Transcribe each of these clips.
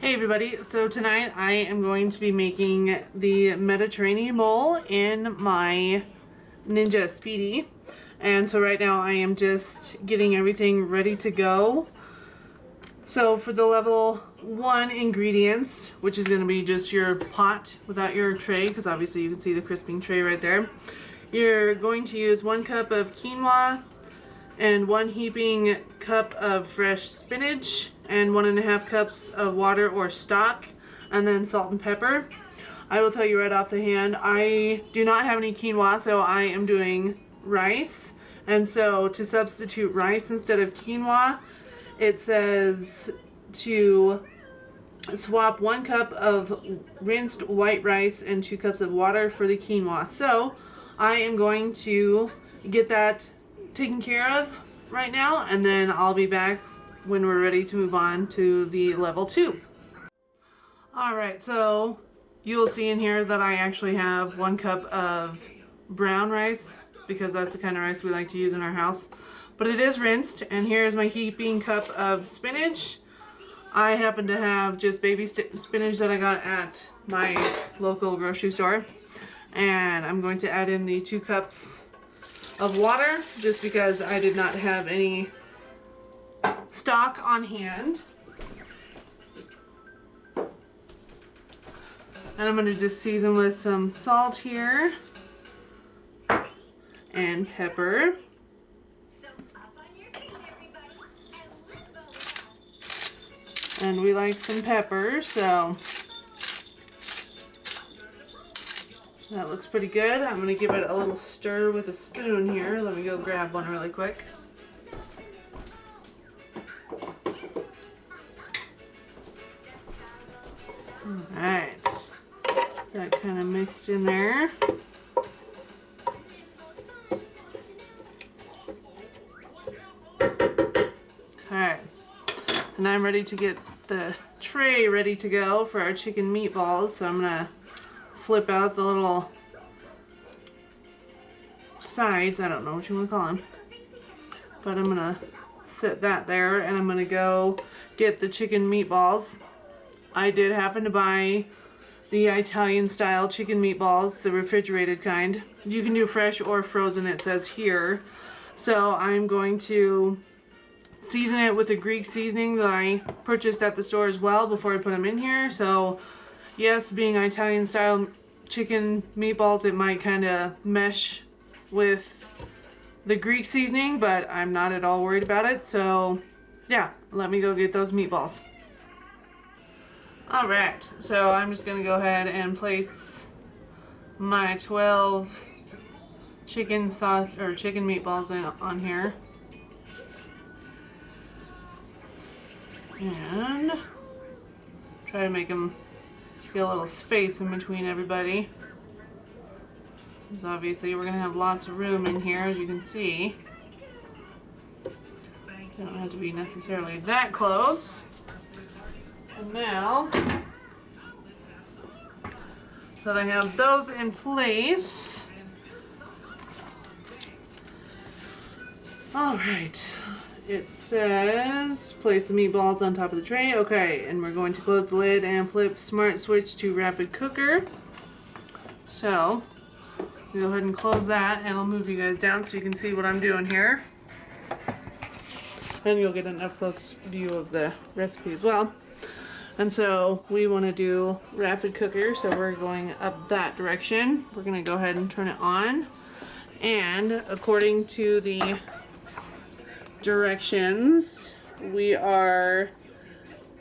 Hey everybody, so tonight I am going to be making the Mediterranean bowl in my Ninja Speedi. And so right now I am just getting everything ready to go. So for the level 1 ingredients, which is going to be just your pot without your tray, because obviously you can see the crisping tray right there. You're going to use 1 cup of quinoa and 1 heaping cup of fresh spinach and 1.5 cups of water or stock, and then salt and pepper. I will tell you right off the hand, I do not have any quinoa, so I am doing rice. And so to substitute rice instead of quinoa, it says to swap 1 cup of rinsed white rice and 2 cups of water for the quinoa. So I am going to get that taken care of right now, and then I'll be back when we're ready to move on to the level 2. Alright, so you will see in here that I actually have 1 cup of brown rice, because that's the kind of rice we like to use in our house. But it is rinsed, and here's my heaping cup of spinach. I happen to have just baby spinach that I got at my local grocery store. And I'm going to add in the 2 cups of water, just because I did not have any stock on hand. And I'm going to just season with some salt here and pepper. And we like some pepper, so that looks pretty good. I'm going to give it a little stir with a spoon here. Let me go grab one really quick. Alright, that kind of mixed in there. Okay, and I'm ready to get the tray ready to go for our chicken meatballs. So I'm going to flip out the little sides, I don't know what you want to call them, but I'm going to set that there, and I'm going to go get the chicken meatballs. I did happen to buy the Italian style chicken meatballs, the refrigerated kind. You can do fresh or frozen, it says here. So I'm going to season it with a Greek seasoning that I purchased at the store as well before I put them in here. So yes, being Italian style chicken meatballs, it might kind of mesh with the Greek seasoning, but I'm not at all worried about it. So yeah, let me go get those meatballs. Alright, so I'm just going to go ahead and place my 12 chicken sauce or chicken meatballs on here. And try to make them get a little space in between everybody. Because obviously we're going to have lots of room in here, as you can see. They don't have to be necessarily that close. And now that I have those in place, alright, it says place the meatballs on top of the tray. Okay, and we're going to close the lid and flip smart switch to rapid cooker. So go ahead and close that, and I'll move you guys down so you can see what I'm doing here. And you'll get an up close view of the recipe as well. And so we want to do rapid cooker, so we're going up that direction. We're going to go ahead and turn it on. And according to the directions, we are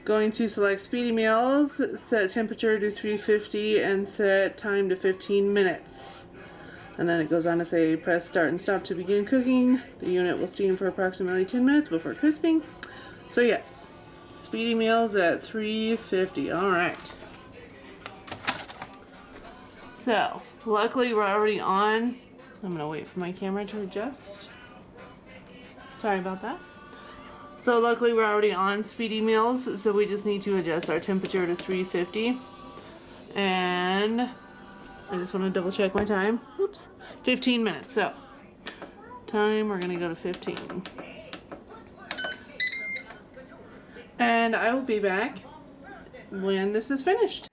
going to select Speedi Meals, set temperature to 350, and set time to 15 minutes. And then it goes on to say, press start and stop to begin cooking. The unit will steam for approximately 10 minutes before crisping. So yes, Speedi Meals at 350. Alright. So, luckily we're already on. I'm going to wait for my camera to adjust. Sorry about that. So luckily we're already on Speedi Meals, so we just need to adjust our temperature to 350. And I just want to double check my time. Oops. 15 minutes. So, time, we're going to go to 15. And I will be back when this is finished.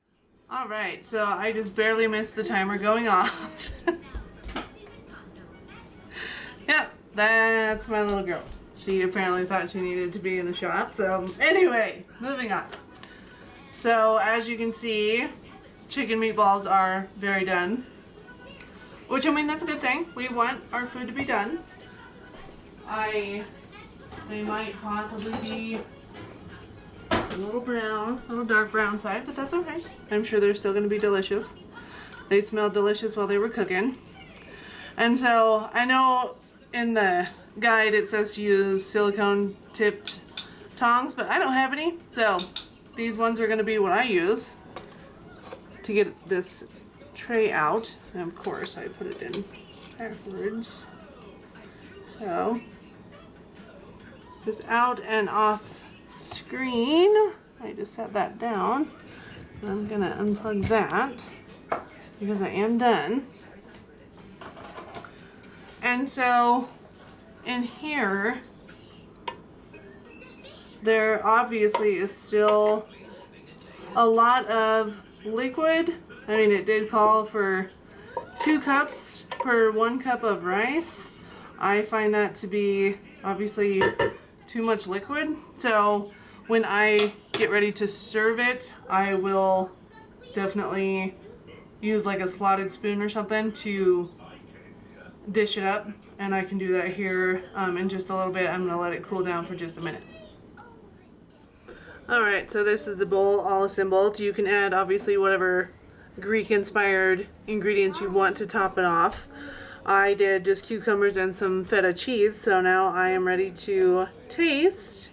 Alright, so I just barely missed the timer going off. Yep, that's my little girl. She apparently thought she needed to be in the shot, so anyway, moving on. So as you can see, chicken meatballs are very done. Which, I mean, that's a good thing. We want our food to be done. They might possibly be a little brown, a little dark brown side, but that's okay. I'm sure they're still going to be delicious. They smelled delicious while they were cooking. And so, I know in the guide it says to use silicone tipped tongs, but I don't have any. So, these ones are going to be what I use to get this tray out. And of course, I put it in backwards. So, just out and off screen. I just set that down. I'm gonna unplug that because I am done. And so in here, there obviously is still a lot of liquid. I mean, it did call for 2 cups per 1 cup of rice. I find that to be obviously too much liquid. So when I get ready to serve it, I will definitely use like a slotted spoon or something to dish it up. And I can do that here in just a little bit. I'm gonna let it cool down for just a minute. Alright, so this is the bowl all assembled. You can add obviously whatever Greek inspired ingredients you want to top it off. I did just cucumbers and some feta cheese, so now I am ready to taste.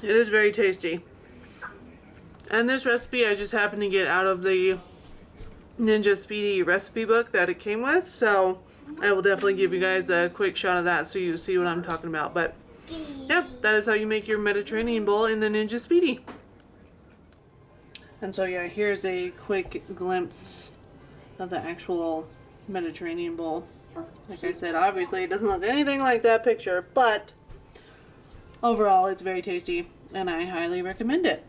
It is very tasty. And this recipe I just happened to get out of the Ninja Speedi recipe book that it came with, so I will definitely give you guys a quick shot of that so you see what I'm talking about. But yep, that is how you make your Mediterranean bowl in the Ninja Speedi. And so yeah, here's a quick glimpse of the actual Mediterranean bowl. Like I said, obviously it doesn't look anything like that picture, but overall it's very tasty and I highly recommend it.